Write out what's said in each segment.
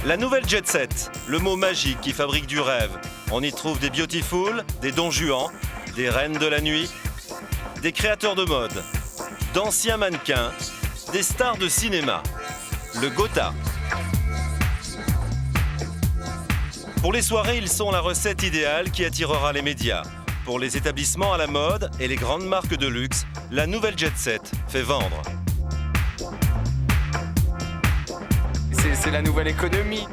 La nouvelle jet set, le mot magique qui fabrique du rêve. On y trouve des beautiful, des Don Juan, des reines de la nuit, des créateurs de mode, d'anciens mannequins, des stars de cinéma. Le Gotha. Pour les soirées, ils sont la recette idéale qui attirera les médias. Pour les établissements à la mode et les grandes marques de luxe, la nouvelle jet set fait vendre. C'est la nouvelle économie.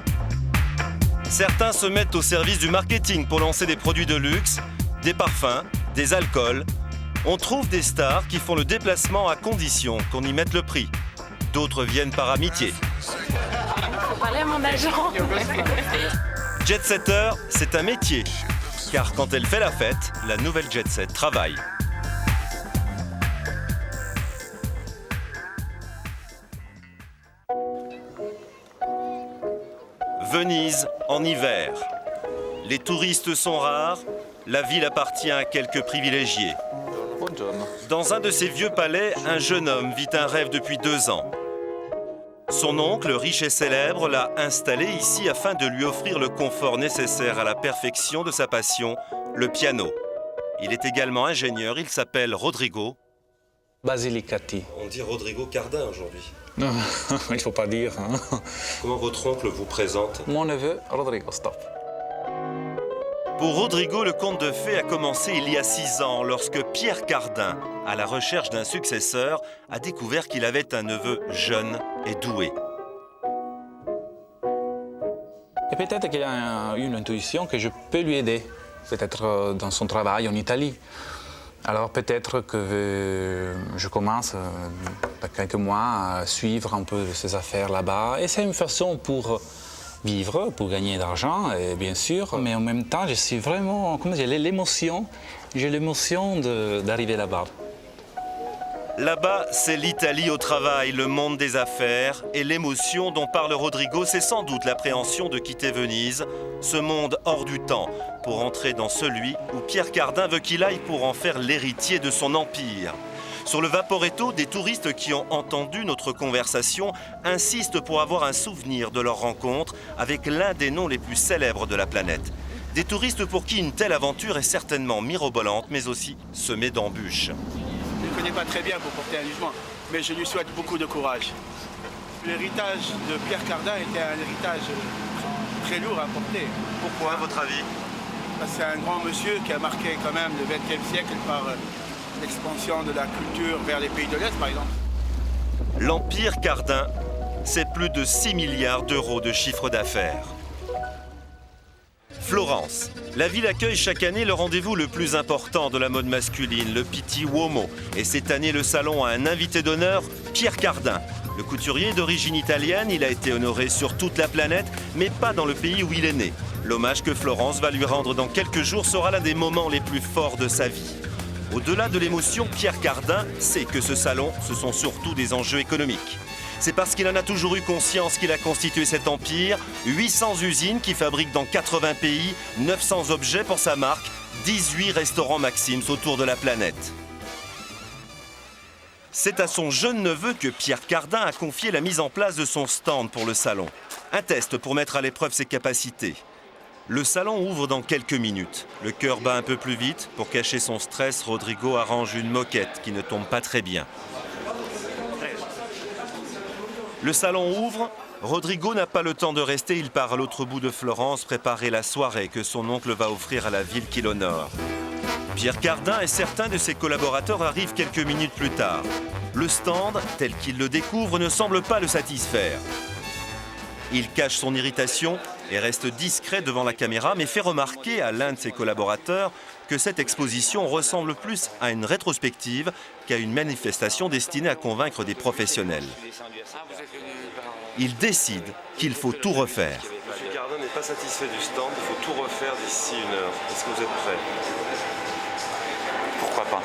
Certains se mettent au service du marketing pour lancer des produits de luxe, des parfums, des alcools. On trouve des stars qui font le déplacement à condition qu'on y mette le prix. D'autres viennent par amitié. Faut parler à mon agent. Jet-setter, c'est un métier. Car quand elle fait la fête, la nouvelle jet set travaille. Venise en hiver. Les touristes sont rares, la ville appartient à quelques privilégiés. Dans un de ces vieux palais, un jeune homme vit un rêve depuis 2 ans. Son oncle, riche et célèbre, l'a installé ici afin de lui offrir le confort nécessaire à la perfection de sa passion, le piano. Il est également ingénieur, il s'appelle Rodrigo. Basilicati. On dit Rodrigo Cardin aujourd'hui. Non, il ne faut pas dire. Hein. Comment votre oncle vous présente? Mon neveu, Rodrigo, stop. Pour Rodrigo, le conte de fées a commencé il y a 6 ans, lorsque Pierre Cardin, à la recherche d'un successeur, a découvert qu'il avait un neveu jeune et doué. Et peut-être qu'il a une intuition que je peux lui aider, peut-être dans son travail en Italie. Alors peut-être que je commence, dans quelques mois, à suivre un peu ses affaires là-bas. Et c'est une façon pour vivre, pour gagner d'argent, bien sûr. Mais en même temps, je suis vraiment, comment dire, l'émotion. J'ai l'émotion d'arriver là-bas. Là-bas, c'est l'Italie au travail, le monde des affaires. Et l'émotion dont parle Rodrigo, c'est sans doute l'appréhension de quitter Venise, ce monde hors du temps, pour entrer dans celui où Pierre Cardin veut qu'il aille pour en faire l'héritier de son empire. Sur le Vaporetto, des touristes qui ont entendu notre conversation insistent pour avoir un souvenir de leur rencontre avec l'un des noms les plus célèbres de la planète. Des touristes pour qui une telle aventure est certainement mirobolante, mais aussi semée d'embûches. Je ne le connais pas très bien pour porter un jugement, mais je lui souhaite beaucoup de courage. L'héritage de Pierre Cardin était un héritage très lourd à porter. Pourquoi, à votre avis? C'est un grand monsieur qui a marqué quand même le XXe siècle par l'expansion de la culture vers les pays de l'Est, par exemple. L'Empire Cardin, c'est plus de 6 milliards d'euros de chiffre d'affaires. Florence. La ville accueille chaque année le rendez-vous le plus important de la mode masculine, le Pitti Uomo. Et cette année, le salon a un invité d'honneur, Pierre Cardin. Le couturier d'origine italienne, il a été honoré sur toute la planète, mais pas dans le pays où il est né. L'hommage que Florence va lui rendre dans quelques jours sera l'un des moments les plus forts de sa vie. Au-delà de l'émotion, Pierre Cardin sait que ce salon, ce sont surtout des enjeux économiques. C'est parce qu'il en a toujours eu conscience qu'il a constitué cet empire, 800 usines qui fabriquent dans 80 pays, 900 objets pour sa marque, 18 restaurants Maxims autour de la planète. C'est à son jeune neveu que Pierre Cardin a confié la mise en place de son stand pour le salon. Un test pour mettre à l'épreuve ses capacités. Le salon ouvre dans quelques minutes. Le cœur bat un peu plus vite. Pour cacher son stress, Rodrigo arrange une moquette qui ne tombe pas très bien. Le salon ouvre. Rodrigo n'a pas le temps de rester. Il part à l'autre bout de Florence préparer la soirée que son oncle va offrir à la ville qui l'honore. Pierre Cardin et certains de ses collaborateurs arrivent quelques minutes plus tard. Le stand, tel qu'il le découvre, ne semble pas le satisfaire. Il cache son irritation et reste discret devant la caméra, mais fait remarquer à l'un de ses collaborateurs que cette exposition ressemble plus à une rétrospective qu'à une manifestation destinée à convaincre des professionnels. Il décide qu'il faut tout refaire. M. Cardin n'est pas satisfait du stand, il faut tout refaire d'ici 1 heure. Est-ce que vous êtes prêts? Pourquoi pas?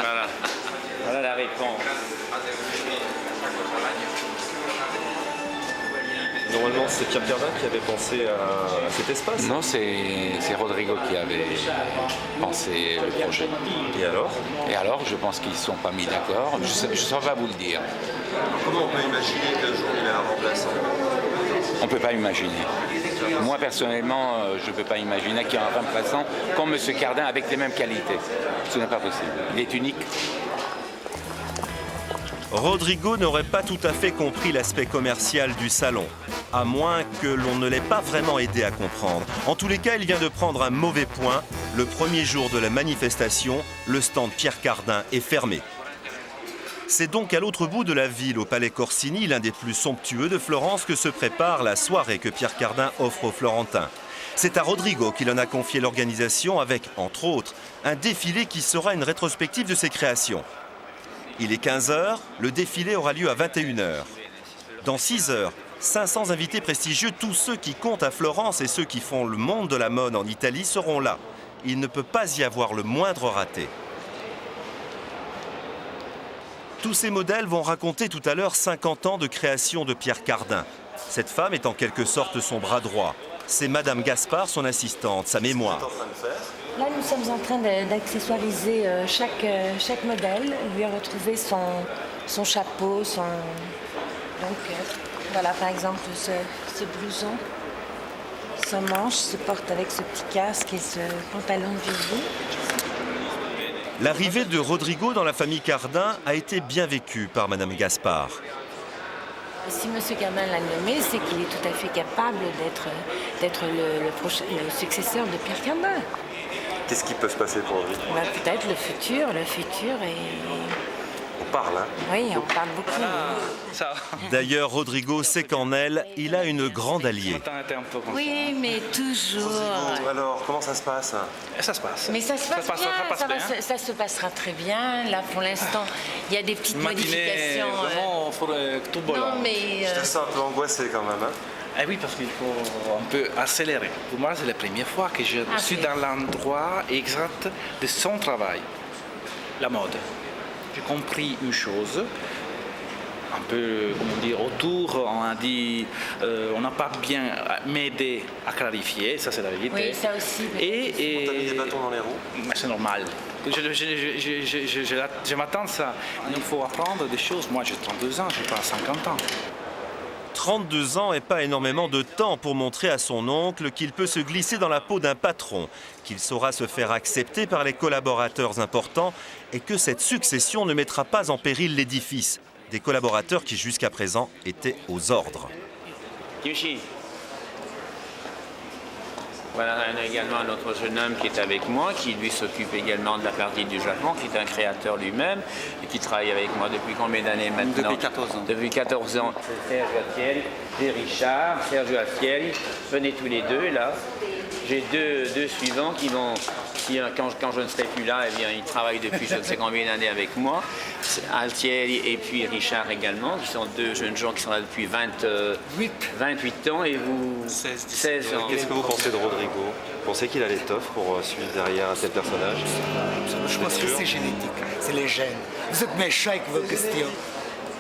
Voilà. Voilà la réponse. Normalement, c'est Pierre Cardin qui avait pensé à cet espace. Non, c'est Rodrigo qui avait pensé le projet. Et alors? Et alors, je pense qu'ils ne sont pas mis d'accord. Je ne saurais pas vous le dire. Comment on peut imaginer qu'un jour il a un remplaçant? On ne peut pas imaginer. Moi, personnellement, je ne peux pas imaginer qu'il y ait un remplaçant comme M. Cardin avec les mêmes qualités. Ce n'est pas possible. Il est unique. Rodrigo n'aurait pas tout à fait compris l'aspect commercial du salon, à moins que l'on ne l'ait pas vraiment aidé à comprendre. En tous les cas, il vient de prendre un mauvais point. Le premier jour de la manifestation, le stand Pierre Cardin est fermé. C'est donc à l'autre bout de la ville, au Palais Corsini, l'un des plus somptueux de Florence, que se prépare la soirée que Pierre Cardin offre aux Florentins. C'est à Rodrigo qu'il en a confié l'organisation avec, entre autres, un défilé qui sera une rétrospective de ses créations. Il est 15h, le défilé aura lieu à 21h. Dans 6 heures, 500 invités prestigieux, tous ceux qui comptent à Florence et ceux qui font le monde de la mode en Italie seront là. Il ne peut pas y avoir le moindre raté. Tous ces modèles vont raconter tout à l'heure 50 ans de création de Pierre Cardin. Cette femme est en quelque sorte son bras droit. C'est Madame Gaspard, son assistante, sa mémoire. Là, nous sommes en train d'accessoiriser chaque modèle, lui retrouver son chapeau, Donc, voilà, par exemple, ce blouson, sa manche se porte avec ce petit casque et ce pantalon de visou. L'arrivée de Rodrigo dans la famille Cardin a été bien vécue par Madame Gaspard. Si M. Cardin l'a nommé, c'est qu'il est tout à fait capable d'être le successeur de Pierre Cardin. Qu'est-ce qui peut se passer pour lui? Peut-être le futur et... On parle, hein? Oui, on parle beaucoup. D'ailleurs, Rodrigo sait qu'en elle, il a une grande alliée. Oui, mais toujours. Alors, comment ça se passe? Ça se passe. Mais ça se passe bien, ça se passera très bien. Là, pour l'instant, il y a des petites modifications. Non, mais... Je te sens un peu angoissé quand même, hein? Ah oui, parce qu'il faut un peu accélérer. Pour moi, c'est la première fois que je suis dans l'endroit exact de son travail, la mode. J'ai compris une chose, un peu, comment dire, autour, on a dit, on n'a pas bien m'aidé à clarifier, ça c'est la vérité. Oui, ça aussi. On t'a mis des bâtons dans les roues? C'est normal. Je m'attends à ça. Il faut apprendre des choses. Moi, j'ai 32 ans, je n'ai pas 50 ans. 32 ans et pas énormément de temps pour montrer à son oncle qu'il peut se glisser dans la peau d'un patron, qu'il saura se faire accepter par les collaborateurs importants et que cette succession ne mettra pas en péril l'édifice. Des collaborateurs qui jusqu'à présent étaient aux ordres. Yoshi. Voilà également un autre jeune homme qui est avec moi, qui lui s'occupe également de la partie du Japon, qui est un créateur lui-même et qui travaille avec moi depuis combien d'années maintenant? Depuis 14 ans. Depuis 14 ans. Sergio Attieri et Richard. Sergio Attieri, venez tous les deux là. J'ai deux suivants qui vont, quand je ne serai plus là, eh bien, ils travaillent depuis je ne sais combien d'années avec moi. Attieri et puis Richard également, qui sont deux jeunes gens qui sont là depuis 28 ans et vous 16 ans. Qu'est-ce que vous pensez de Rodrigo? Vous pensez qu'il a l'étoffe pour suivre derrière un tel personnage? Je pense que c'est génétique, c'est les gènes. Vous êtes méchant avec vos questions.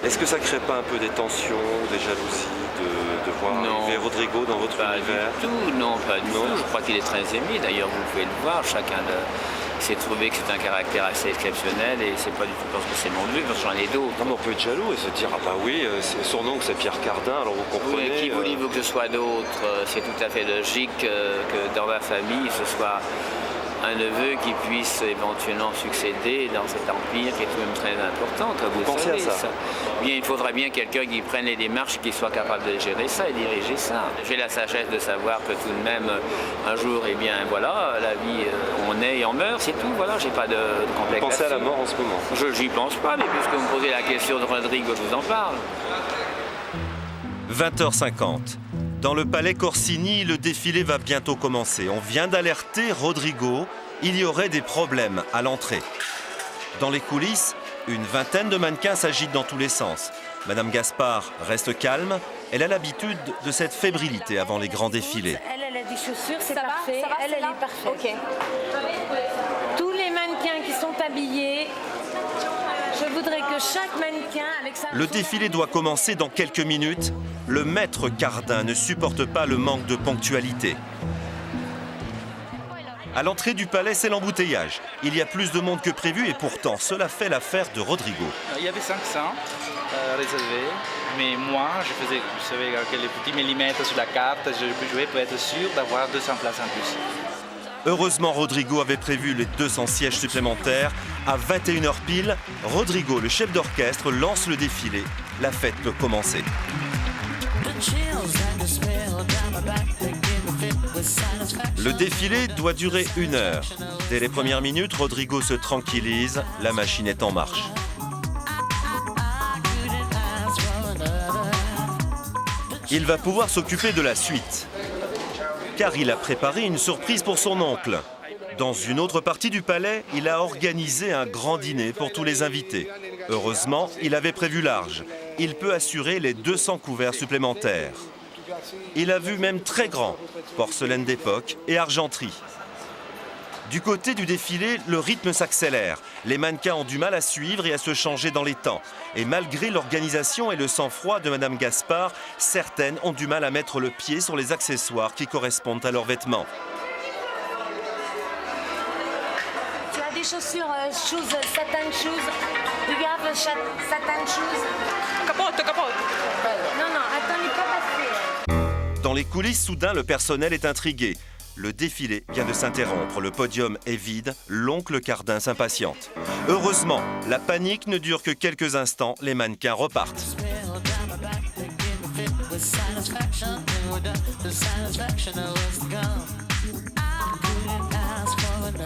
Est-ce que ça ne crée pas un peu des tensions ou des jalousies de voir arriver Rodrigo dans votre univers? Pas du tout, non, pas du tout. Je crois qu'il est très aimé, d'ailleurs vous pouvez le voir, chacun s'est trouvé que c'est un caractère assez exceptionnel et c'est pas du tout parce que c'est mon but, parce que j'en ai d'autres. Non, mais on peut être jaloux et se dire, ah bah oui, son nom c'est Pierre Cardin, alors vous comprenez. Oui, qui voulez-vous que ce soit d'autre? C'est tout à fait logique que dans ma famille ce soit un neveu qui puisse éventuellement succéder dans cet empire qui est tout de même très important, comme vous Pensez savez. à ça. Bien, il faudrait bien quelqu'un qui prenne les démarches, qui soit capable de gérer ça et diriger ça. J'ai la sagesse de savoir que tout de même, un jour, eh bien voilà, la vie, on naît et on meurt, c'est tout, voilà, j'ai pas de complexe. Vous pensez à la mort en ce moment? Je n'y pense pas, mais puisque vous me posez la question de Rodrigo, je vous en parle. 20h50. Dans le palais Corsini, le défilé va bientôt commencer. On vient d'alerter Rodrigo, il y aurait des problèmes à l'entrée. Dans les coulisses, une vingtaine de mannequins s'agitent dans tous les sens. Madame Gaspard reste calme, elle a l'habitude de cette fébrilité avant les grands défilés. Elle a des chaussures, c'est parfait. Elle est parfaite. Okay. Tous les mannequins qui sont habillés Je voudrais que chaque mannequin, avec sa... Le défilé doit commencer dans quelques minutes. Le maître Cardin ne supporte pas le manque de ponctualité. À l'entrée du palais, c'est l'embouteillage. Il y a plus de monde que prévu et pourtant, cela fait l'affaire de Rodrigo. Il y avait 500 réservés, mais moi, je savais les petits millimètres sur la carte, je peux jouer pour être sûr d'avoir 200 places en plus. Heureusement, Rodrigo avait prévu les 200 sièges supplémentaires. À 21h pile, Rodrigo, le chef d'orchestre, lance le défilé. La fête peut commencer. Le défilé doit durer 1 heure. Dès les premières minutes, Rodrigo se tranquillise, la machine est en marche. Il va pouvoir s'occuper de la suite, car il a préparé une surprise pour son oncle. Dans une autre partie du palais, il a organisé un grand dîner pour tous les invités. Heureusement, il avait prévu large. Il peut assurer les 200 couverts supplémentaires. Il a vu même très grand, porcelaine d'époque et argenterie. Du côté du défilé, le rythme s'accélère. Les mannequins ont du mal à suivre et à se changer dans les temps. Et malgré l'organisation et le sang-froid de Madame Gaspard, certaines ont du mal à mettre le pied sur les accessoires qui correspondent à leurs vêtements. Tu as des chaussures, shoes, satin shoes. Do you have a satin shoes? Capote. Non, attends, il n'est pas passé. Dans les coulisses, soudain, le personnel est intrigué. Le défilé vient de s'interrompre, le podium est vide, l'oncle Cardin s'impatiente. Heureusement, la panique ne dure que quelques instants, les mannequins repartent.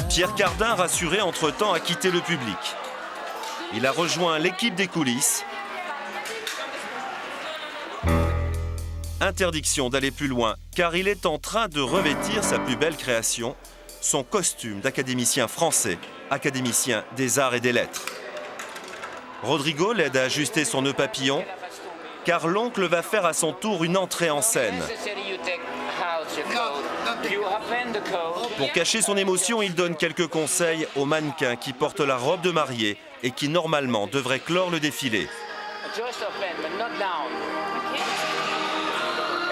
Pierre Cardin, rassuré entre-temps, a quitté le public. Il a rejoint l'équipe des coulisses. Interdiction d'aller plus loin, car il est en train de revêtir sa plus belle création, son costume d'académicien français, académicien des arts et des lettres. Rodrigo l'aide à ajuster son nœud papillon, car l'oncle va faire à son tour une entrée en scène. Pour cacher son émotion, il donne quelques conseils aux mannequins qui portent la robe de mariée et qui normalement devraient clore le défilé.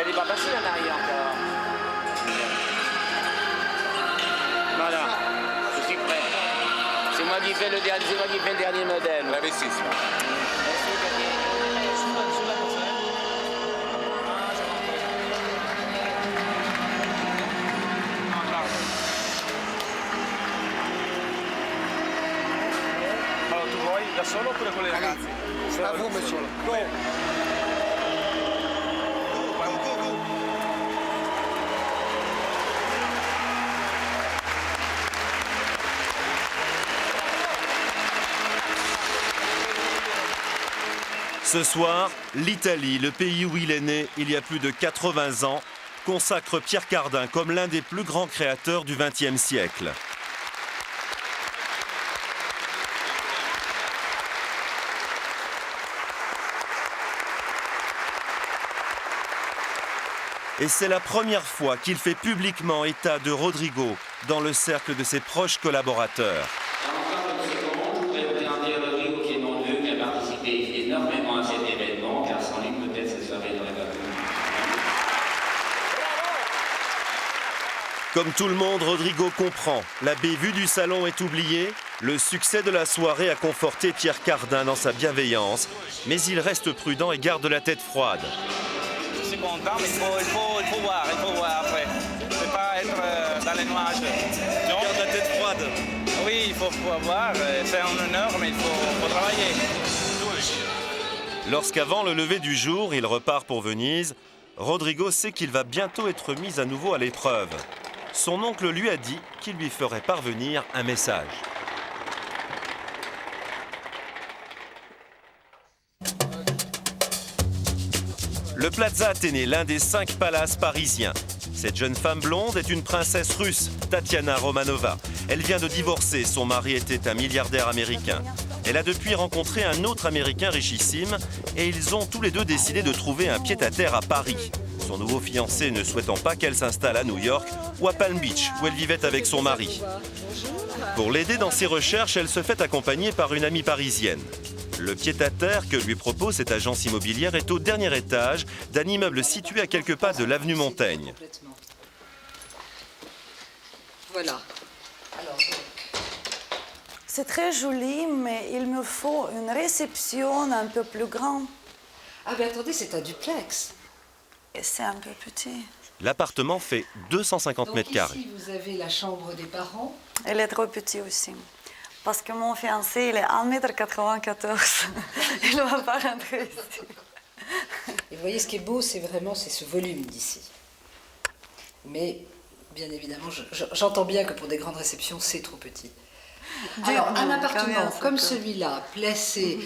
Elle n'est pas passée en arrière encore. Voilà, je suis prêt. C'est moi qui fais le dernier modèle. L'investissement. Alors, tu vuoi da solo oppure con le ragazze? À vous, monsieur. Ce soir, l'Italie, le pays où il est né il y a plus de 80 ans, consacre Pierre Cardin comme l'un des plus grands créateurs du XXe siècle. Et c'est la première fois qu'il fait publiquement état de Rodrigo dans le cercle de ses proches collaborateurs. Comme tout le monde, Rodrigo comprend. La bévue du salon est oubliée. Le succès de la soirée a conforté Pierre Cardin dans sa bienveillance. Mais il reste prudent et garde la tête froide. Je suis content, mais il faut voir après. Il ne faut pas être dans les nuages. Garde la tête froide. Oui, il faut voir. C'est un honneur, mais il faut travailler. Lorsqu'avant le lever du jour, il repart pour Venise, Rodrigo sait qu'il va bientôt être mis à nouveau à l'épreuve. Son oncle lui a dit qu'il lui ferait parvenir un message. Le Plaza Athénée, l'un des 5 palaces parisiens. Cette jeune femme blonde est une princesse russe, Tatiana Romanova. Elle vient de divorcer, son mari était un milliardaire américain. Elle a depuis rencontré un autre Américain richissime et ils ont tous les deux décidé de trouver un pied-à-terre à Paris. Son nouveau fiancé ne souhaitant pas qu'elle s'installe à New York ou à Palm Beach, où elle vivait avec son mari. Pour l'aider dans ses recherches, elle se fait accompagner par une amie parisienne. Le pied-à-terre que lui propose cette agence immobilière est au dernier étage d'un immeuble situé à quelques pas de l'avenue Montaigne. Voilà. C'est très joli, mais il me faut une réception un peu plus grande. Ah ben attendez, c'est un duplex. Et c'est un peu petit. L'appartement fait 250 mètres carrés. Ici, vous avez la chambre des parents. Elle est trop petite aussi. Parce que mon fiancé, il est 1,94 m. Il ne va pas rentrer ici. Et vous voyez, ce qui est beau, c'est ce volume d'ici. Mais, bien évidemment, j'entends bien que pour des grandes réceptions, c'est trop petit. Alors, un appartement comme celui-là, placé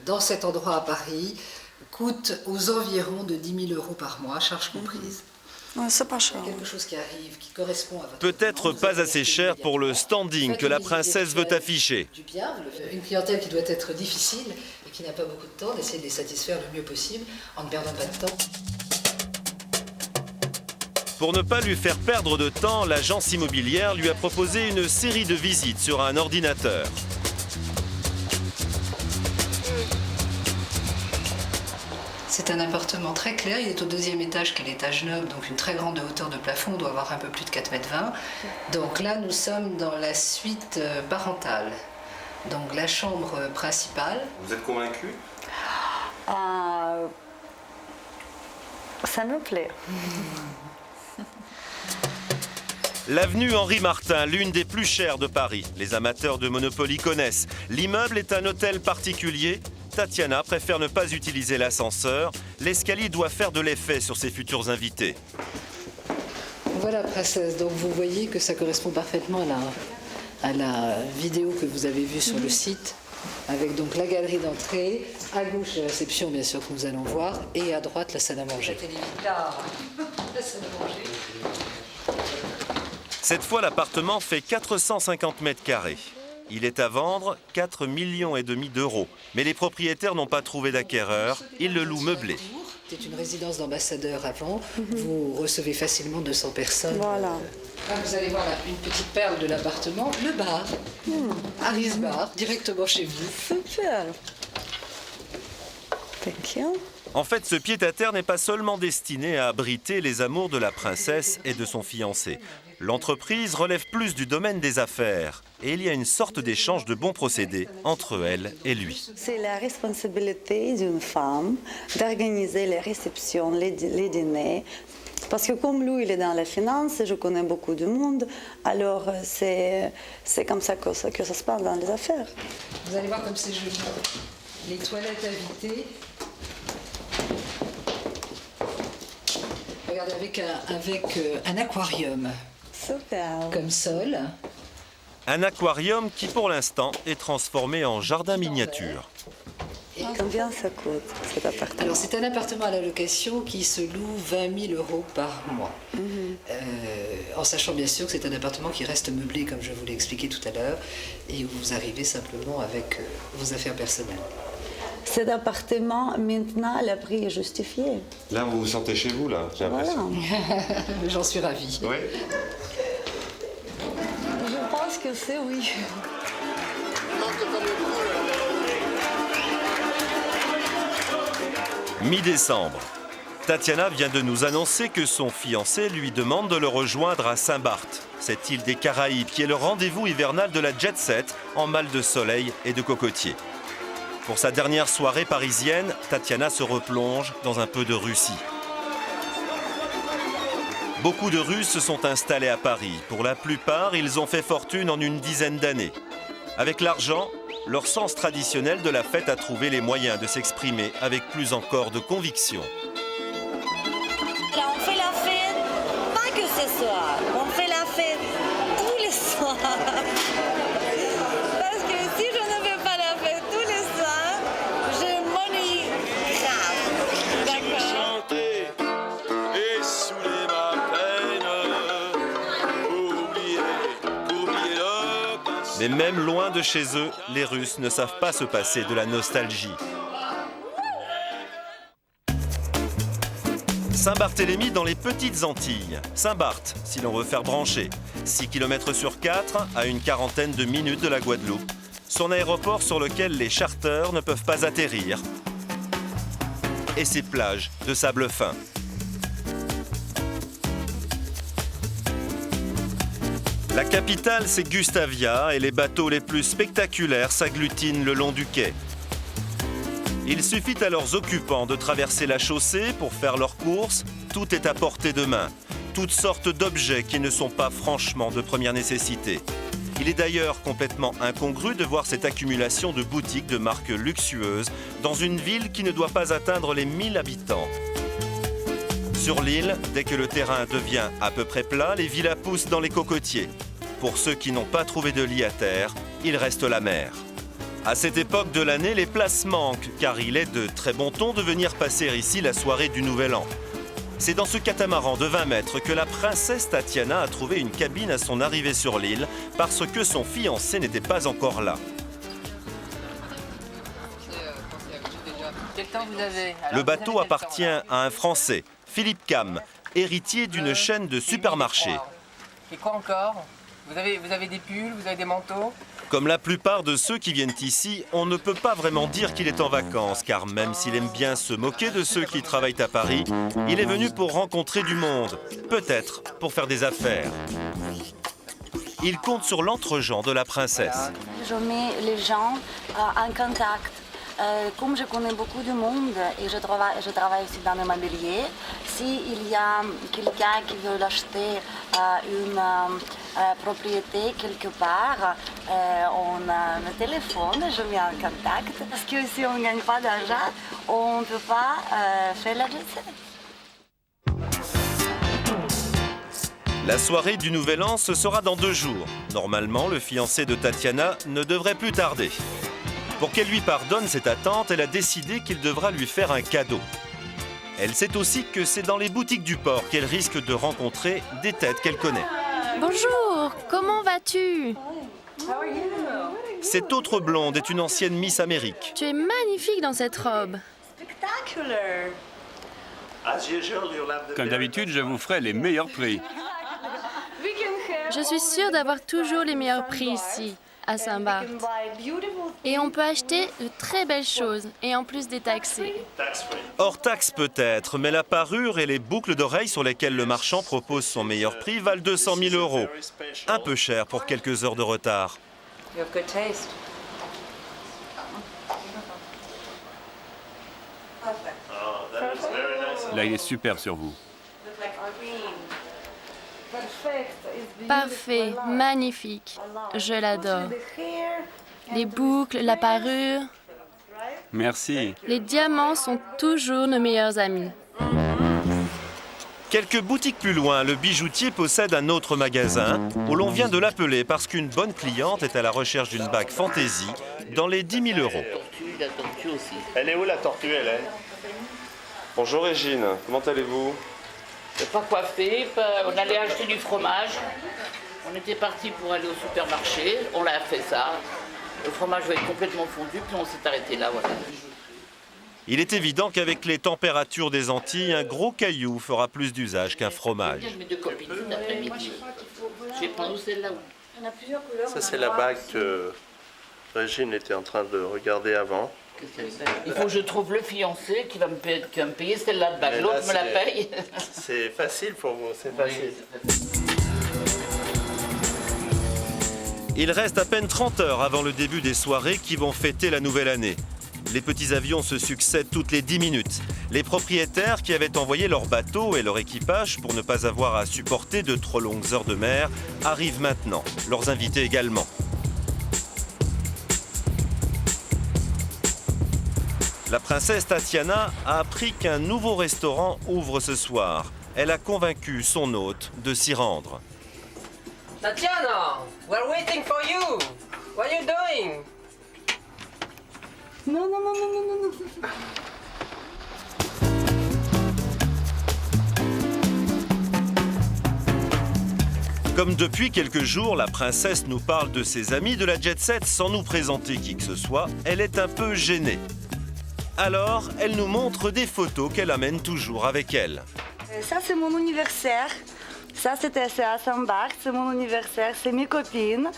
dans cet endroit à Paris, coûte aux environs de 10 000 € par mois, charges comprises. Ouais, c'est pas cher. Quelque chose qui arrive, qui correspond à votre... Peut-être pas assez cher pour le standing que la princesse veut afficher. Du bien, une clientèle qui doit être difficile et qui n'a pas beaucoup de temps, d'essayer de les satisfaire le mieux possible en ne perdant pas de temps. Pour ne pas lui faire perdre de temps, l'agence immobilière lui a proposé une série de visites sur un ordinateur. C'est un appartement très clair, il est au 2e étage qui est l'étage noble, donc une très grande hauteur de plafond, on doit avoir un peu plus de 4,20 m. Donc là, nous sommes dans la suite parentale, donc la chambre principale. Vous êtes convaincu? Ça me plaît. L'avenue Henri Martin, l'une des plus chères de Paris. Les amateurs de Monopoly connaissent. L'immeuble est un hôtel particulier. Tatiana préfère ne pas utiliser l'ascenseur. L'escalier doit faire de l'effet sur ses futurs invités. Voilà, princesse. Donc vous voyez que ça correspond parfaitement à la vidéo que vous avez vue sur le site, avec donc la galerie d'entrée, à gauche la réception bien sûr que nous allons voir, et à droite la salle à manger. La salle à manger. Cette fois, l'appartement fait 450 mètres carrés. Il est à vendre 4,5 millions d'euros. Mais les propriétaires n'ont pas trouvé d'acquéreur. Ils le louent meublé. C'était une résidence d'ambassadeur avant. Vous recevez facilement 200 personnes. Voilà. Là, vous allez voir là, une petite perle de l'appartement, le bar. Harry's Bar, directement chez vous. Super. Thank you. En fait, ce pied-à-terre n'est pas seulement destiné à abriter les amours de la princesse et de son fiancé. L'entreprise relève plus du domaine des affaires et il y a une sorte d'échange de bons procédés entre elle et lui. C'est la responsabilité d'une femme d'organiser les réceptions, les dîners. Parce que comme lui, il est dans la finance, et je connais beaucoup de monde, alors c'est comme ça que ça se passe dans les affaires. Vous allez voir comme c'est joli. Les toilettes invitées. Regardez, avec un aquarium. Super. Comme sol. Un aquarium qui, pour l'instant, est transformé en jardin miniature. Combien ça coûte, cet appartement? Alors, c'est un appartement à la location qui se loue 20 000 € par mois. En sachant bien sûr que c'est un appartement qui reste meublé, comme je vous l'ai expliqué tout à l'heure, et où vous arrivez simplement avec vos affaires personnelles. Cet appartement, maintenant, le prix est justifié. Là, vous vous sentez chez vous, là, j'ai l'impression. Voilà. J'en suis ravie. Oui. Je pense que c'est oui. Mi-décembre. Tatiana vient de nous annoncer que son fiancé lui demande de le rejoindre à Saint-Barth, cette île des Caraïbes qui est le rendez-vous hivernal de la jet-set en mal de soleil et de cocotiers. Pour sa dernière soirée parisienne, Tatiana se replonge dans un peu de Russie. Beaucoup de Russes se sont installés à Paris. Pour la plupart, ils ont fait fortune en une dizaine d'années. Avec l'argent, leur sens traditionnel de la fête a trouvé les moyens de s'exprimer avec plus encore de conviction. Là, on fait la fête, pas que ce soir, on fait la fête tous les soirs. Parce que si je ne fais pas la fête tous les soirs, je m'ennuie grave. D'accord. Et saouler ma peine, oublier le passé. Mais même loin de chez eux, les Russes ne savent pas se passer de la nostalgie. Saint-Barthélemy dans les Petites Antilles. Saint-Barth, si l'on veut faire brancher. 6 km sur 4, à une quarantaine de minutes de la Guadeloupe. son aéroport sur lequel les charters ne peuvent pas atterrir et ses plages de sable fin. La capitale, c'est Gustavia et les bateaux les plus spectaculaires s'agglutinent le long du quai. Il suffit à leurs occupants de traverser la chaussée pour faire leurs courses. Tout est à portée de main. Toutes sortes d'objets qui ne sont pas franchement de première nécessité. Il est d'ailleurs complètement incongru de voir cette accumulation de boutiques de marques luxueuses dans une ville qui ne doit pas atteindre les 1000 habitants. Sur l'île, dès que le terrain devient à peu près plat, les villas poussent dans les cocotiers. Pour ceux qui n'ont pas trouvé de lit à terre, il reste la mer. À cette époque de l'année, les places manquent, car il est de très bon ton de venir passer ici la soirée du Nouvel An. C'est dans ce catamaran de 20 mètres que la princesse Tatiana a trouvé une cabine à son arrivée sur l'île, parce que son fiancé n'était pas encore là. Quel temps vous avez? Le bateau appartient à un Français, Philippe Cam, héritier d'une chaîne de supermarchés. Et quoi encore? Vous avez des pulls, vous avez des manteaux? Comme la plupart de ceux qui viennent ici, on ne peut pas vraiment dire qu'il est en vacances, car même s'il aime bien se moquer de ceux qui travaillent à Paris, il est venu pour rencontrer du monde, peut-être pour faire des affaires. Il compte sur l'entre-gens de la princesse. Je mets les gens en contact. Comme je connais beaucoup de monde et je travaille aussi dans l'immobilier, s'il y a quelqu'un qui veut acheter une propriété quelque part, on me téléphone, je mets en contact. Parce que si on ne gagne pas d'argent, on ne peut pas faire la recette. La soirée du Nouvel An, ce sera dans 2 jours. Normalement, le fiancé de Tatiana ne devrait plus tarder. Pour qu'elle lui pardonne cette attente, elle a décidé qu'il devra lui faire un cadeau. Elle sait aussi que c'est dans les boutiques du port qu'elle risque de rencontrer des têtes qu'elle connaît. Bonjour, comment vas-tu? Cette autre blonde est une ancienne Miss Amérique. Tu es magnifique dans cette robe. Comme d'habitude, je vous ferai les meilleurs prix. Je suis sûre d'avoir toujours les meilleurs prix ici, à Saint-Barth. Et on peut acheter de très belles choses, et en plus détaxées. Hors taxe peut-être, mais la parure et les boucles d'oreilles sur lesquelles le marchand propose son meilleur prix valent 200 000 €. Un peu cher pour quelques heures de retard. Là, il est super sur vous. Parfait, magnifique. Je l'adore. Les boucles, la parure. Merci. Les diamants sont toujours nos meilleurs amis. Quelques boutiques plus loin, le bijoutier possède un autre magasin où l'on vient de l'appeler parce qu'une bonne cliente est à la recherche d'une bague fantaisie dans les 10 000 €. La tortue aussi. Elle est où la tortue, elle est? Bonjour Régine, comment allez-vous? Pas coiffé, on allait acheter du fromage. On était parti pour aller au supermarché, on l'a fait ça. Le fromage va être complètement fondu, puis on s'est arrêté là, voilà. Il est évident qu'avec les températures des Antilles, un gros caillou fera plus d'usage qu'un fromage. Mes 2 copines cet après-midi. Je vais prendre celle-là. Ça, c'est la bague que Régine était en train de regarder avant. Il faut que je trouve le fiancé qui va me payer celle-là de bague. L'autre me la paye. C'est facile pour vous, c'est facile. Il reste à peine 30 heures avant le début des soirées qui vont fêter la nouvelle année. Les petits avions se succèdent toutes les 10 minutes. Les propriétaires qui avaient envoyé leur bateau et leur équipage pour ne pas avoir à supporter de trop longues heures de mer arrivent maintenant, leurs invités également. La princesse Tatiana a appris qu'un nouveau restaurant ouvre ce soir. Elle a convaincu son hôte de s'y rendre. Tatiana, we're waiting for you. What are you doing? Non. Comme depuis quelques jours, la princesse nous parle de ses amis de la jet set sans nous présenter qui que ce soit, elle est un peu gênée. Alors, elle nous montre des photos qu'elle amène toujours avec elle. Ça, c'est mon anniversaire. Ça, c'est à Saint-Barth, c'est mon anniversaire, c'est mes copines.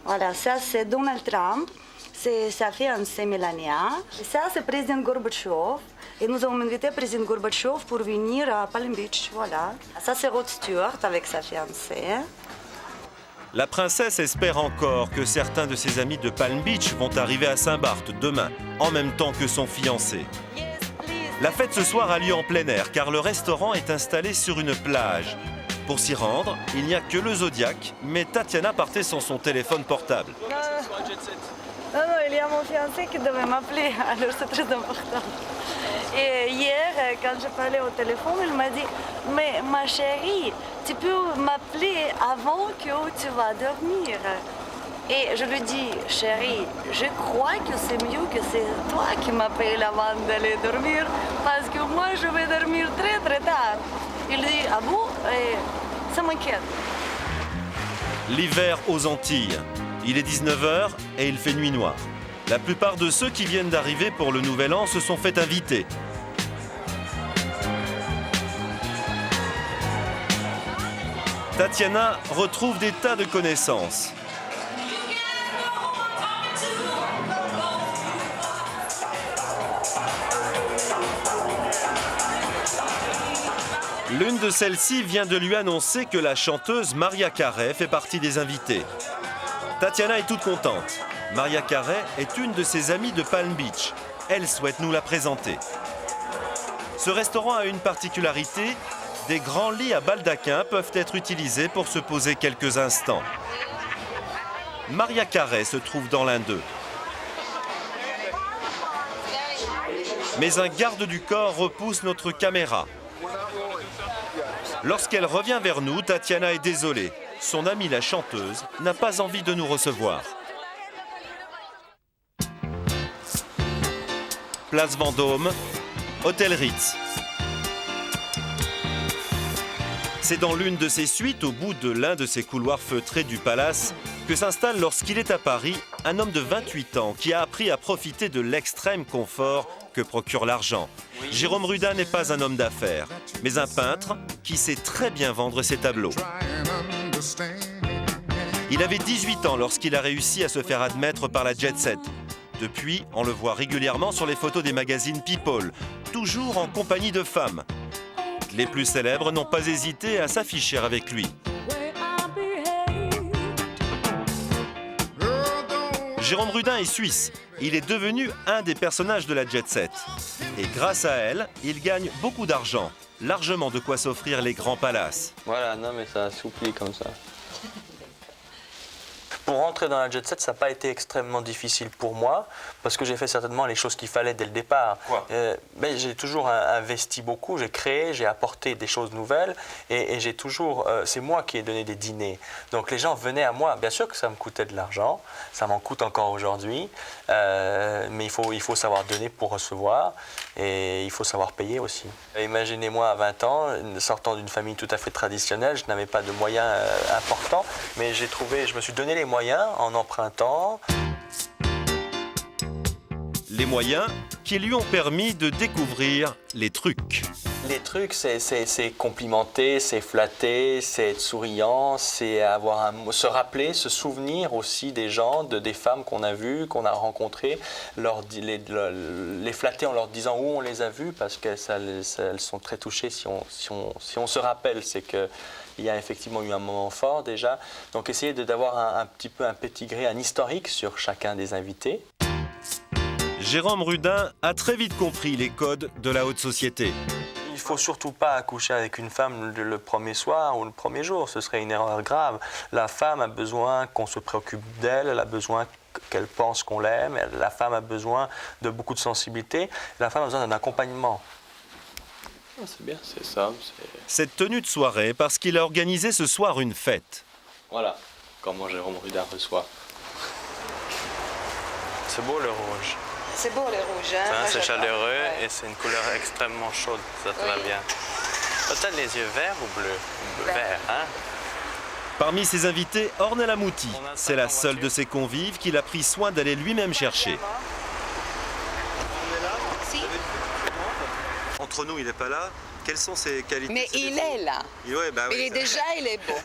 Voilà, ça, c'est Donald Trump. c'est sa fiancée Melania. Et ça, c'est le président Gorbatchev. Et nous avons invité le président Gorbatchev pour venir à Palm Beach. Voilà. Ça, c'est Rod Stewart avec sa fiancée. La princesse espère encore que certains de ses amis de Palm Beach vont arriver à Saint-Barth demain, en même temps que son fiancé. La fête ce soir a lieu en plein air, car le restaurant est installé sur une plage. Pour s'y rendre, il n'y a que le Zodiac, mais Tatiana partait sans son téléphone portable. Non, il y a mon fiancé qui devait m'appeler, alors c'est très important. Et hier, quand je parlais au téléphone, il m'a dit « Mais ma chérie, tu peux m'appeler avant que tu vas dormir ?» Et je lui dis « Chérie, je crois que c'est mieux que c'est toi qui m'appelles avant d'aller dormir, parce que moi, je vais dormir très très tard. » Il dit « Ah bon ?» Et ça m'inquiète. L'hiver aux Antilles. Il est 19h et il fait nuit noire. La plupart de ceux qui viennent d'arriver pour le Nouvel An se sont fait inviter. Tatiana retrouve des tas de connaissances. L'une de celles-ci vient de lui annoncer que la chanteuse Mariah Carey fait partie des invités. Tatiana est toute contente. Mariah Carey est une de ses amies de Palm Beach. Elle souhaite nous la présenter. Ce restaurant a une particularité. Des grands lits à baldaquin peuvent être utilisés pour se poser quelques instants. Mariah Carey se trouve dans l'un d'eux. Mais un garde du corps repousse notre caméra. Lorsqu'elle revient vers nous, Tatiana est désolée. Son amie la chanteuse n'a pas envie de nous recevoir. Place Vendôme, Hôtel Ritz. C'est dans l'une de ses suites, au bout de l'un de ces couloirs feutrés du palace, que s'installe lorsqu'il est à Paris un homme de 28 ans qui a appris à profiter de l'extrême confort que procure l'argent. Jérôme Rudin n'est pas un homme d'affaires, mais un peintre qui sait très bien vendre ses tableaux. Il avait 18 ans lorsqu'il a réussi à se faire admettre par la Jet Set. Depuis, on le voit régulièrement sur les photos des magazines People, toujours en compagnie de femmes. Les plus célèbres n'ont pas hésité à s'afficher avec lui. Jérôme Rudin est suisse. Il est devenu un des personnages de la Jet Set. Et grâce à elle, il gagne beaucoup d'argent. Largement de quoi s'offrir les grands palaces. Voilà, non mais ça assouplit comme ça. Pour rentrer dans la Jet Set, ça n'a pas été extrêmement difficile pour moi, parce que j'ai fait certainement les choses qu'il fallait dès le départ. J'ai toujours investi beaucoup, j'ai créé, j'ai apporté des choses nouvelles, et j'ai toujours... c'est moi qui ai donné des dîners. Donc les gens venaient à moi. Bien sûr que ça me coûtait de l'argent, ça m'en coûte encore aujourd'hui, mais il faut savoir donner pour recevoir, et il faut savoir payer aussi. Imaginez-moi à 20 ans, sortant d'une famille tout à fait traditionnelle, je n'avais pas de moyens importants, mais je me suis donné les moyens en empruntant. Les moyens qui lui ont permis de découvrir les trucs. Les trucs, c'est complimenter, c'est flatter, c'est être souriant, c'est se rappeler, se souvenir aussi des gens, des femmes qu'on a vues, qu'on a rencontrées, les flatter en leur disant où on les a vues, parce qu'elles sont très touchées si on se rappelle, c'est que il y a effectivement eu un moment fort déjà. Donc essayer d'avoir un petit peu un pédigré, un historique sur chacun des invités. Jérôme Rudin a très vite compris les codes de la haute société. Il ne faut surtout pas accoucher avec une femme le premier soir ou le premier jour, ce serait une erreur grave. La femme a besoin qu'on se préoccupe d'elle, elle a besoin qu'elle pense qu'on l'aime, la femme a besoin de beaucoup de sensibilité, la femme a besoin d'un accompagnement. C'est bien, c'est ça. Cette tenue de soirée parce qu'il a organisé ce soir une fête. Voilà comment Jérôme Rudin reçoit. C'est beau le rouge. C'est beau le rouge, hein? C'est chaleureux et c'est une couleur extrêmement chaude, ça te va bien. Peut-être les yeux verts ou bleus? Vert, hein? Parmi ses invités, Ornella Muti. C'est la seule de ses convives qu'il a pris soin d'aller lui-même chercher. Entre nous, il n'est pas là. Quelles sont ses qualités? Mais il est là. Ouais, bah oui, il est déjà, il est beau.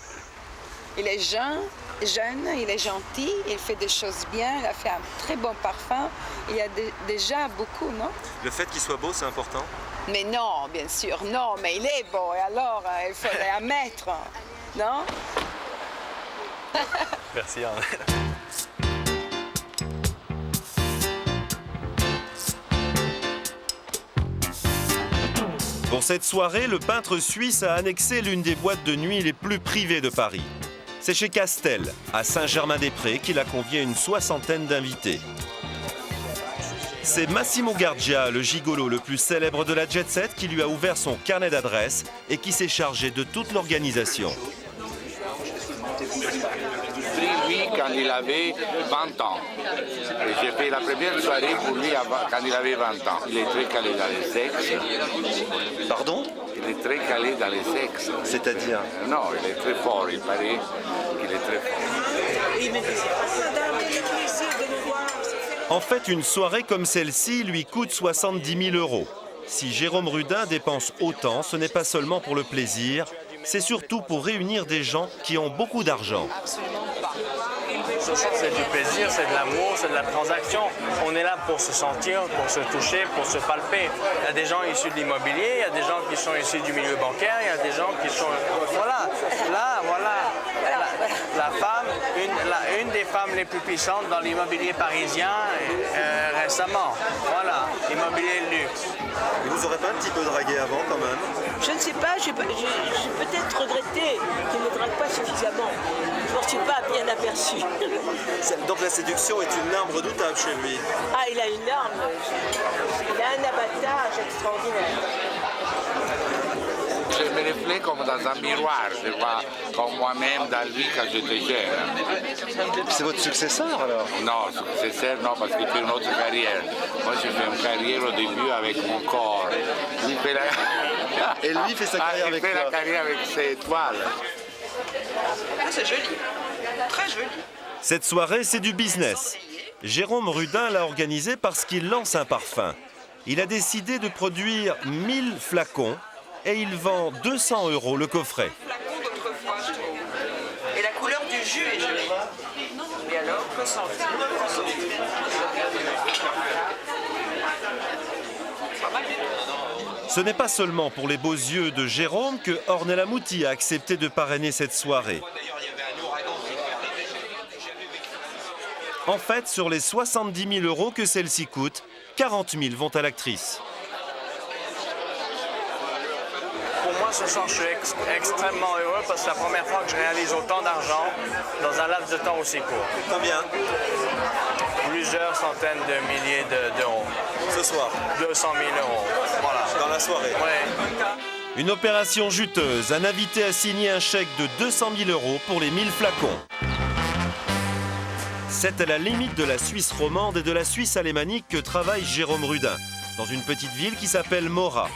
Il est jeune, jeune, il est gentil, il fait des choses bien, il a fait un très bon parfum. Il y a déjà beaucoup, non? Le fait qu'il soit beau, c'est important? Mais non, bien sûr, non, mais il est beau, et alors il faudrait un maître, non? Merci. Hein. Pour cette soirée, le peintre suisse a annexé l'une des boîtes de nuit les plus privées de Paris. C'est chez Castel, à Saint-Germain-des-Prés, qu'il a convié une 60aine d'invités. C'est Massimo Gardia, le gigolo le plus célèbre de la jet set, qui lui a ouvert son carnet d'adresses et qui s'est chargé de toute l'organisation. Lui, quand il avait 20 ans. Et j'ai fait la première soirée pour lui quand il avait 20 ans. Il est très calé dans les sexes. Pardon? Il est très calé dans les sexes. C'est-à-dire? Non, il est très fort, il paraît qu'il est très fort. En fait, une soirée comme celle-ci lui coûte 70 000 €. Si Jérôme Rudin dépense autant, ce n'est pas seulement pour le plaisir, c'est surtout pour réunir des gens qui ont beaucoup d'argent. C'est du plaisir, c'est de l'amour, c'est de la transaction. On est là pour se sentir, pour se toucher, pour se palper. Il y a des gens issus de l'immobilier, il y a des gens qui sont issus du milieu bancaire, il y a des gens qui sont... Voilà, là, voilà. La femme, une des femmes les plus puissantes dans l'immobilier parisien récemment. Voilà, immobilier de luxe. Et vous aurez pas un petit peu dragué avant quand même? Je ne sais pas, j'ai peut-être regretté qu'il ne drague pas suffisamment. Je m'en suis pas bien aperçu. Donc la séduction est une arme redoutable chez lui. Ah, il a une arme, il a un abattage extraordinaire. Je me reflète comme dans un miroir, je vois comme moi-même dans lui quand j'étais jeune. C'est votre successeur alors? Non, successeur non, parce qu'il fait une autre carrière. Moi j'ai fait une carrière au début avec mon corps. Lui fait la... Et lui fait sa carrière avec quoi? Il fait la carrière avec ses toiles. Ah, c'est joli, très joli. Cette soirée, c'est du business. Jérôme Rudin l'a organisée parce qu'il lance un parfum. Il a décidé de produire 1000 flacons et il vend 200 € le coffret. Et la couleur du jus est jolie. Et alors, que sent-il? Ce n'est pas seulement pour les beaux yeux de Jérôme que Ornella Muti a accepté de parrainer cette soirée. En fait, sur les 70 000 € que celle-ci coûte, 40 000 vont à l'actrice. Pour moi, ce soir, je suis extrêmement heureux parce que c'est la première fois que je réalise autant d'argent dans un laps de temps aussi court. Combien? Plusieurs centaines de milliers d'euros. Ce soir? 200 000 €. Voilà. Dans la soirée? Oui. Une opération juteuse. Un invité a signé un chèque de 200 000 € pour les 1000 flacons. C'est à la limite de la Suisse romande et de la Suisse alémanique que travaille Jérôme Rudin, dans une petite ville qui s'appelle Mora.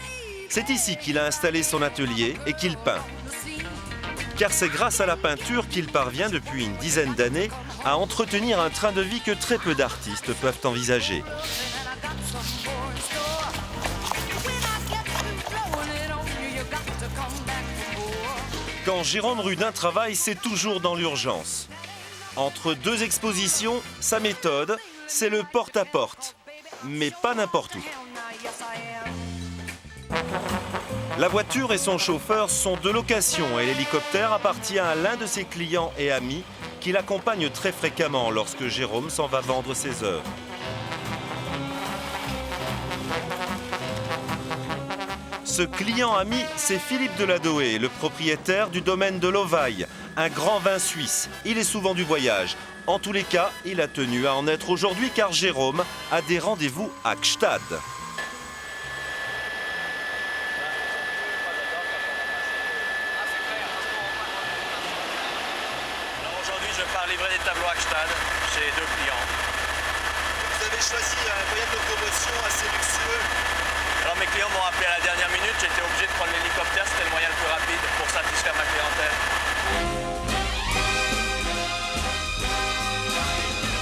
C'est ici qu'il a installé son atelier et qu'il peint. Car c'est grâce à la peinture qu'il parvient depuis une dizaine d'années à entretenir un train de vie que très peu d'artistes peuvent envisager. Quand Jérôme Rudin travaille, c'est toujours dans l'urgence. Entre deux expositions, sa méthode, c'est le porte-à-porte, mais pas n'importe où. La voiture et son chauffeur sont de location et l'hélicoptère appartient à l'un de ses clients et amis qui l'accompagne très fréquemment lorsque Jérôme s'en va vendre ses œuvres. Ce client ami, c'est Philippe Deladoé, le propriétaire du domaine de l'Ovaille, un grand vin suisse. Il est souvent du voyage. En tous les cas, il a tenu à en être aujourd'hui car Jérôme a des rendez-vous à Gstaad. Aujourd'hui, je pars livrer des tableaux à Gstaad chez 2 clients. Vous avez choisi un moyen de locomotion assez luxueux. Alors mes clients m'ont appelé à la dernière minute, j'étais obligé de prendre l'hélicoptère, c'était le moyen le plus rapide pour satisfaire ma clientèle.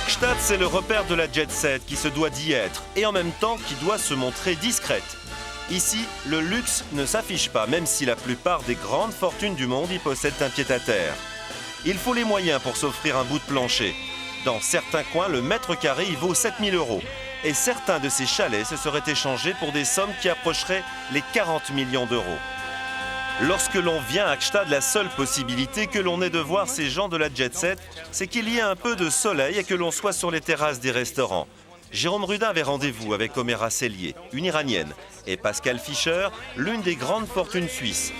Gstaad, c'est le repère de la jet set qui se doit d'y être et en même temps qui doit se montrer discrète. Ici, le luxe ne s'affiche pas, même si la plupart des grandes fortunes du monde y possèdent un pied-à-terre. Il faut les moyens pour s'offrir un bout de plancher. Dans certains coins, le mètre carré y vaut 7 000 €. Et certains de ces chalets se seraient échangés pour des sommes qui approcheraient les 40 millions d'euros. Lorsque l'on vient à Gstaad, la seule possibilité que l'on ait de voir ces gens de la jet-set, c'est qu'il y ait un peu de soleil et que l'on soit sur les terrasses des restaurants. Jérôme Rudin avait rendez-vous avec Omera Sellier, une Iranienne, et Pascal Fischer, l'une des grandes fortunes suisses.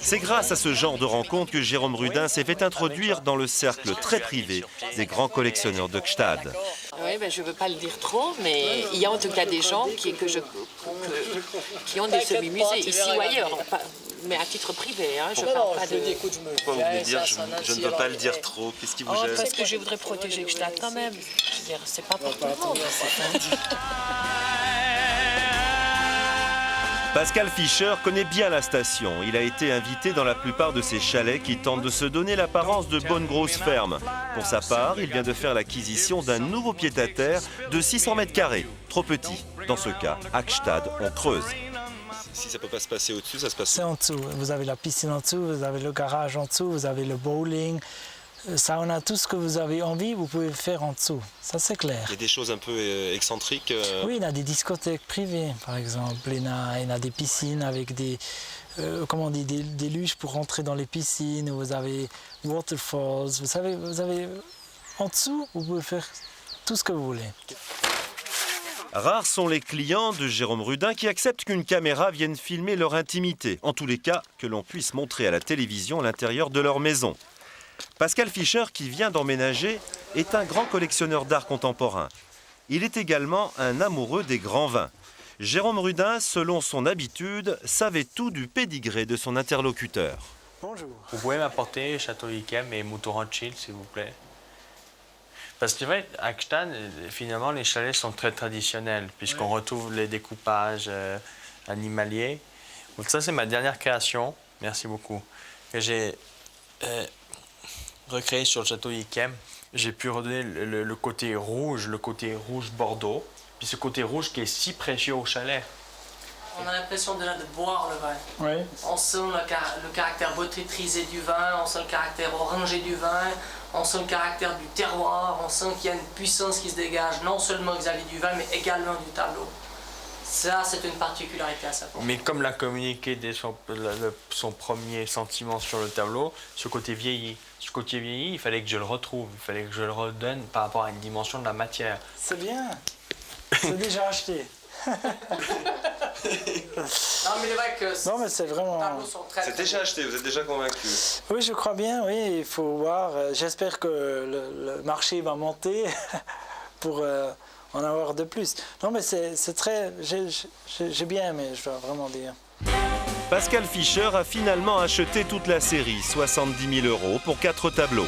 C'est grâce à ce genre de rencontre que Jérôme Rudin s'est fait introduire dans le cercle très privé des grands collectionneurs de Gstaad. Oui, je ne veux pas le dire trop, mais il y a en tout cas des gens qui ont des semi-musées, ici ou ailleurs, mais à titre privé. Je ne parle pas de... Pourquoi vous voulez dire je ne veux pas le dire trop? Qu'est-ce qui vous gêne? Parce que je voudrais protéger Gstaad quand même. Je veux dire, c'est pas pour tout le monde. Pascal Fischer connaît bien la station. Il a été invité dans la plupart de ces chalets qui tentent de se donner l'apparence de bonnes grosses fermes. Pour sa part, il vient de faire l'acquisition d'un nouveau pied-à-terre de 600 mètres carrés. Trop petit. Dans ce cas, à Gstaad, on creuse. Si ça ne peut pas se passer au-dessus, ça se passe. C'est en dessous. Vous avez la piscine en dessous, vous avez le garage en dessous, vous avez le bowling. Sauna, tout ce que vous avez envie, vous pouvez le faire en dessous. Ça, c'est clair. Il y a des choses un peu excentriques. Oui, il y a des discothèques privées, par exemple. Il y a des piscines avec des luges pour rentrer dans les piscines. Vous avez waterfalls. Vous avez en dessous, vous pouvez faire tout ce que vous voulez. Rares sont les clients de Jérôme Rudin qui acceptent qu'une caméra vienne filmer leur intimité. En tous les cas, que l'on puisse montrer à la télévision l'intérieur de leur maison. Pascal Fischer, qui vient d'emménager, est un grand collectionneur d'art contemporain. Il est également un amoureux des grands vins. Jérôme Rudin, selon son habitude, savait tout du pédigré de son interlocuteur. Bonjour. Vous pouvez m'apporter Château Yquem et Mouton Rothschild, s'il vous plaît? Parce que c'est vrai, à Gstaad, finalement, les chalets sont très traditionnels, puisqu'on retrouve les découpages animaliers. Donc ça, c'est ma dernière création, merci beaucoup, que j'ai recréé sur le Château Yquem. J'ai pu redonner le côté rouge bordeaux, puis ce côté rouge qui est si précieux au chalet. On a l'impression déjà de boire le vin. Oui. On sent le caractère botrytisé du vin, on sent le caractère orangé du vin, on sent le caractère du terroir, on sent qu'il y a une puissance qui se dégage, non seulement vis-à-vis du vin, mais également du tableau. Ça, c'est une particularité à sa part. Mais comme l'a communiqué dès son premier sentiment sur le tableau, ce côté vieilli. Ce côté vieilli, il fallait que je le retrouve, il fallait que je le redonne par rapport à une dimension de la matière. C'est bien. C'est déjà acheté. Non, mais le vrai que non, mais c'est vraiment... C'est déjà acheté, vous êtes déjà convaincu? Oui, je crois bien, oui, il faut voir. J'espère que le marché va monter pour en avoir de plus. Non, mais c'est très... J'ai bien aimé, je dois vraiment dire. Pascal Fischer a finalement acheté toute la série, 70 000 € pour 4 tableaux.